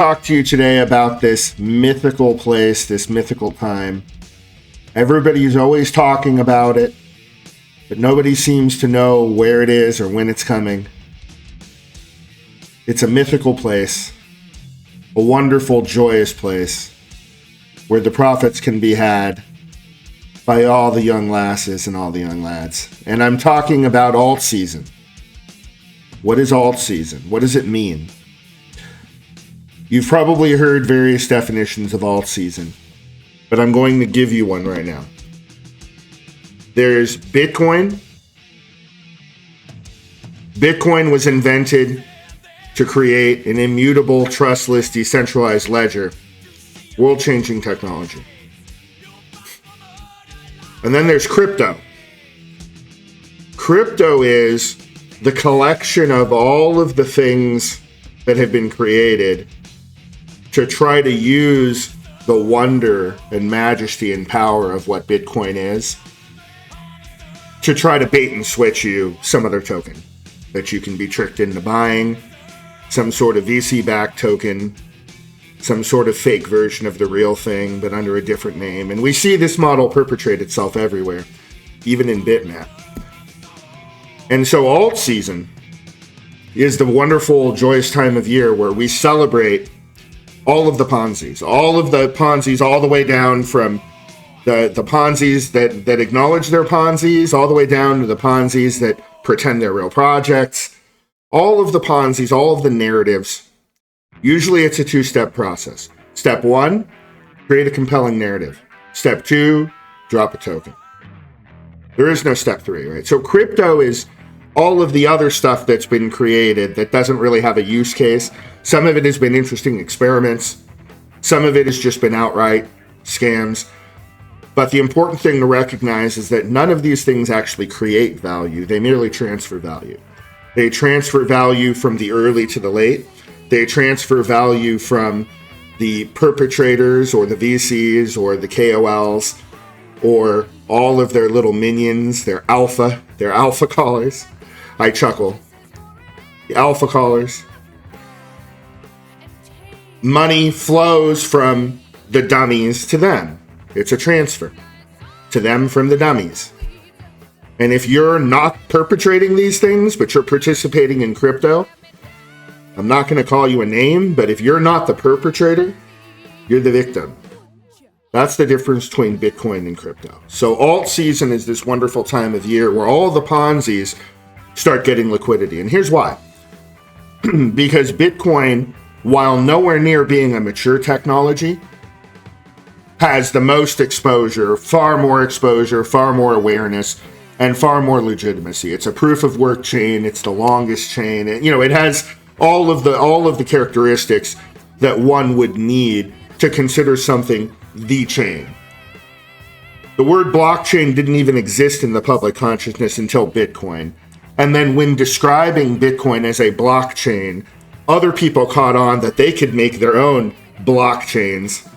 Talk to you today about this mythical place, this mythical time. Everybody's always talking about it, but nobody seems to know where it is or when it's coming. It's a mythical place, a wonderful, joyous place where the profits can be had by all the young lasses and all the young lads. And I'm talking about Altseason. What is Altseason? What does it mean? You've probably heard various definitions of Altseason, but I'm going to give you one right now. There's Bitcoin. Bitcoin was invented to create an immutable, trustless, decentralized ledger, world-changing technology. And then there's crypto. Crypto is the collection of all of the things that have been created to try to use the wonder and majesty and power of what Bitcoin is to try to bait and switch you some other token that you can be tricked into buying, some sort of VC-backed token, some sort of fake version of the real thing, but under a different name. And we see this model perpetrate itself everywhere, even in Bitmaps. And so Altseason is the wonderful, joyous time of year where we celebrate all of the ponzis, all the way down from the ponzis that acknowledge their ponzis, all the way down to the ponzis that pretend they're real projects, all of the ponzis, all of the narratives. Usually it's a two-step process. Step one, create a compelling narrative. Step two, drop a token. There is no step three, right? So crypto is all of the other stuff that's been created that doesn't really have a use case. Some of it has been interesting experiments. Some of it has just been outright scams. But the important thing to recognize is that none of these things actually create value. They merely transfer value. They transfer value from the early to the late. They transfer value from the perpetrators or the VCs or the KOLs or all of their little minions, their alpha callers. I chuckle. The alpha callers. Money flows from the dummies to them. It's a transfer to them from the dummies. And if you're not perpetrating these things, but you're participating in crypto, I'm not going to call you a name, but if you're not the perpetrator, you're the victim. That's the difference between Bitcoin and crypto. So Altseason is this wonderful time of year where all the Ponzis start getting liquidity. And here's why. Because Bitcoin, while nowhere near being a mature technology, has the most exposure, far more awareness, and far more legitimacy. It's a proof of work chain. It's the longest chain. It has all of the characteristics that one would need to consider something the chain. The word blockchain didn't even exist in the public consciousness until Bitcoin. And then when describing Bitcoin as a blockchain, other people caught on that they could make their own blockchains.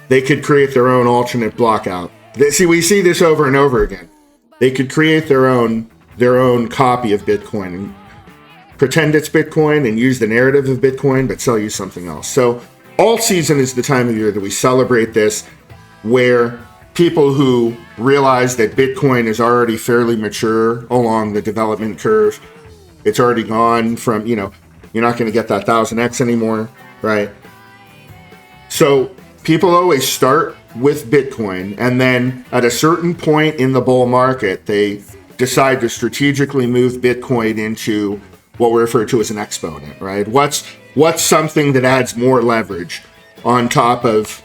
They could create their own alternate blockout. We see this over and over again. They could create their own copy of Bitcoin and pretend it's Bitcoin and use the narrative of Bitcoin, but sell you something else. So Altseason is the time of year that we celebrate this, where people who realize that Bitcoin is already fairly mature along the development curve. It's already gone from, you're not going to get that 1000x anymore, right? So people always start with Bitcoin, and then at a certain point in the bull market, they decide to strategically move Bitcoin into what we refer to as an exponent, right? What's something that adds more leverage on top of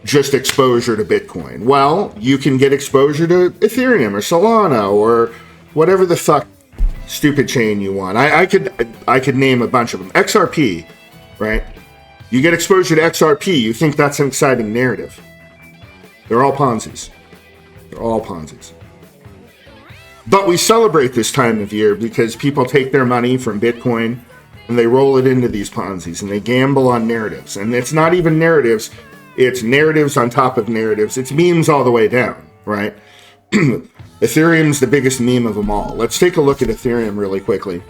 just exposure to Bitcoin? Well, you can get exposure to Ethereum or Solana or whatever the fuck stupid chain you want. I could name a bunch of them. XRP, right? You get exposure to XRP, you think that's an exciting narrative. They're all Ponzis. But we celebrate this time of year because people take their money from Bitcoin and they roll it into these Ponzis and they gamble on narratives. And it's not even narratives, it's narratives on top of narratives. It's memes all the way down, right? Ethereum's the biggest meme of them all. Let's take a look at Ethereum really quickly.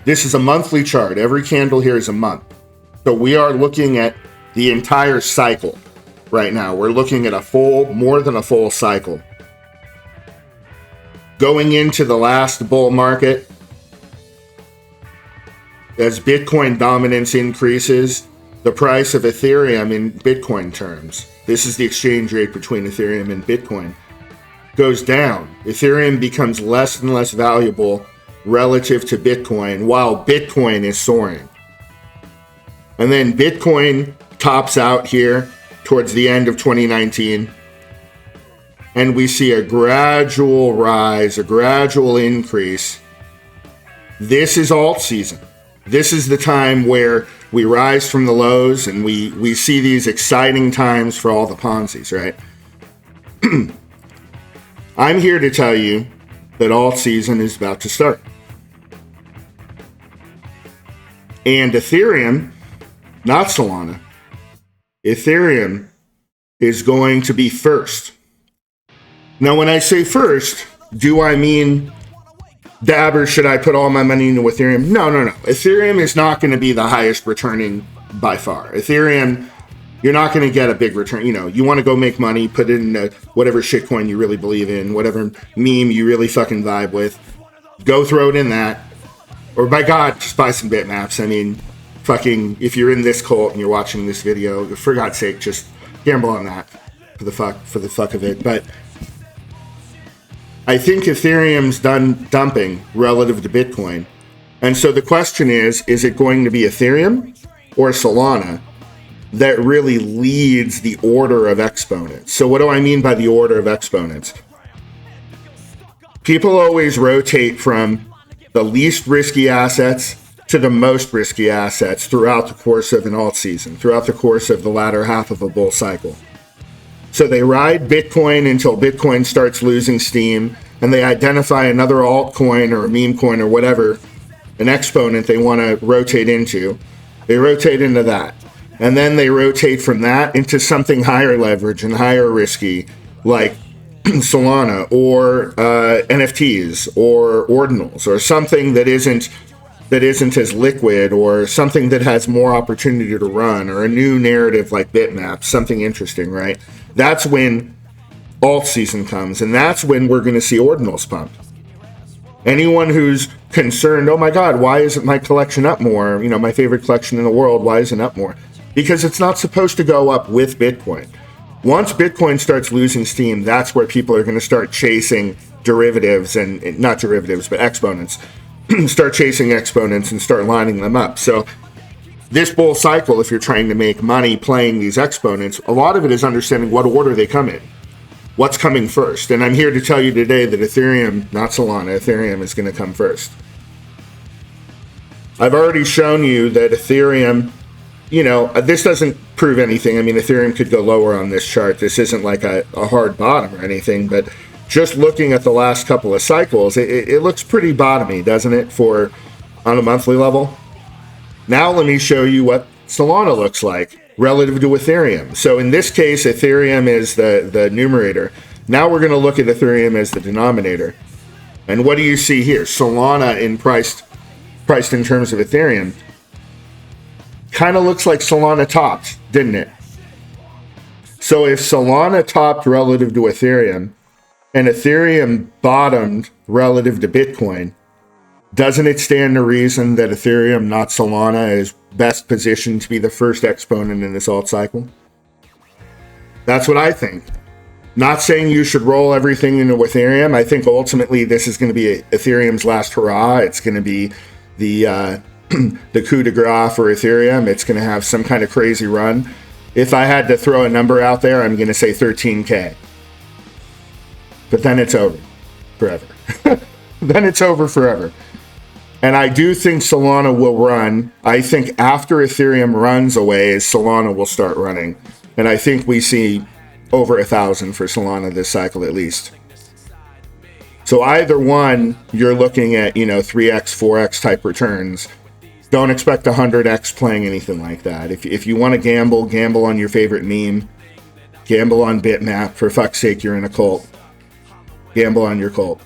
This is a monthly chart. Every candle here is a month. So we are looking at the entire cycle right now. We're looking at more than a full cycle. Going into the last bull market, as Bitcoin dominance increases, the price of Ethereum in Bitcoin terms, this is the exchange rate between Ethereum and Bitcoin, goes down. Ethereum becomes less and less valuable relative to Bitcoin, while Bitcoin is soaring. And then Bitcoin tops out here towards the end of 2019, and we see a gradual rise, a gradual increase. This is alt season. This is the time where we rise from the lows, and we see these exciting times for all the ponzis, right? I'm here to tell you that alt season is about to start. And Ethereum, not Solana, Ethereum is going to be first. Now, when I say first, do I mean dabber, should I put all my money into Ethereum? No. Ethereum is not going to be the highest returning by far. Ethereum, you're not going to get a big return. You want to go make money, put it in whatever shitcoin you really believe in, whatever meme you really fucking vibe with. Go throw it in that. Or by God, just buy some bitmaps. I mean, fucking, if you're in this cult and you're watching this video, for God's sake, just gamble on that for the fuck of it. But I think Ethereum's done dumping relative to Bitcoin. And so the question is it going to be Ethereum or Solana that really leads the order of exponents? So what do I mean by the order of exponents? People always rotate from the least risky assets to the most risky assets throughout the course of an alt season, throughout the course of the latter half of a bull cycle. So they ride Bitcoin until Bitcoin starts losing steam, and they identify another altcoin or a meme coin or whatever, an exponent they want to rotate into. They rotate into that. And then they rotate from that into something higher leverage and higher risky, like Solana or NFTs or ordinals or something that isn't as liquid, or something that has more opportunity to run, or a new narrative like Bitmaps, something interesting, right? That's when alt season comes, and that's when we're going to see ordinals pump. Anyone who's concerned, oh my God, why isn't my collection up more? My favorite collection in the world, why isn't it up more? Because it's not supposed to go up with Bitcoin. Once Bitcoin starts losing steam, that's where people are going to start chasing derivatives, and not derivatives, but exponents. Start chasing exponents and start lining them up. So this bull cycle, if you're trying to make money playing these exponents, a lot of it is understanding what order they come in. What's coming first? And I'm here to tell you today that Ethereum, not Solana, Ethereum is going to come first. I've already shown you that Ethereum, this doesn't prove anything. I mean, Ethereum could go lower on this chart. This isn't like a hard bottom or anything, but just looking at the last couple of cycles, it looks pretty bottomy, doesn't it, on a monthly level? Now let me show you what Solana looks like relative to Ethereum. So in this case, Ethereum is the numerator. Now we're going to look at Ethereum as the denominator. And what do you see here? Solana priced in terms of Ethereum kind of looks like Solana topped, didn't it? So if Solana topped relative to Ethereum and Ethereum bottomed relative to Bitcoin, doesn't it stand to reason that Ethereum, not Solana, is best positioned to be the first exponent in this alt cycle? That's what I think. Not saying you should roll everything into Ethereum. I think ultimately this is going to be Ethereum's last hurrah. It's going to be the coup de grace for Ethereum. It's going to have some kind of crazy run. If I had to throw a number out there, I'm going to say 13K. But then it's over forever. Then it's over forever. And I do think Solana will run. I think after Ethereum runs away, Solana will start running. And I think we see over 1,000 for Solana this cycle at least. So either one, you're looking at, 3x, 4x type returns. Don't expect 100x playing anything like that. If you want to gamble on your favorite meme. Gamble on Bitmap. For fuck's sake, you're in a cult. Gamble on your cult.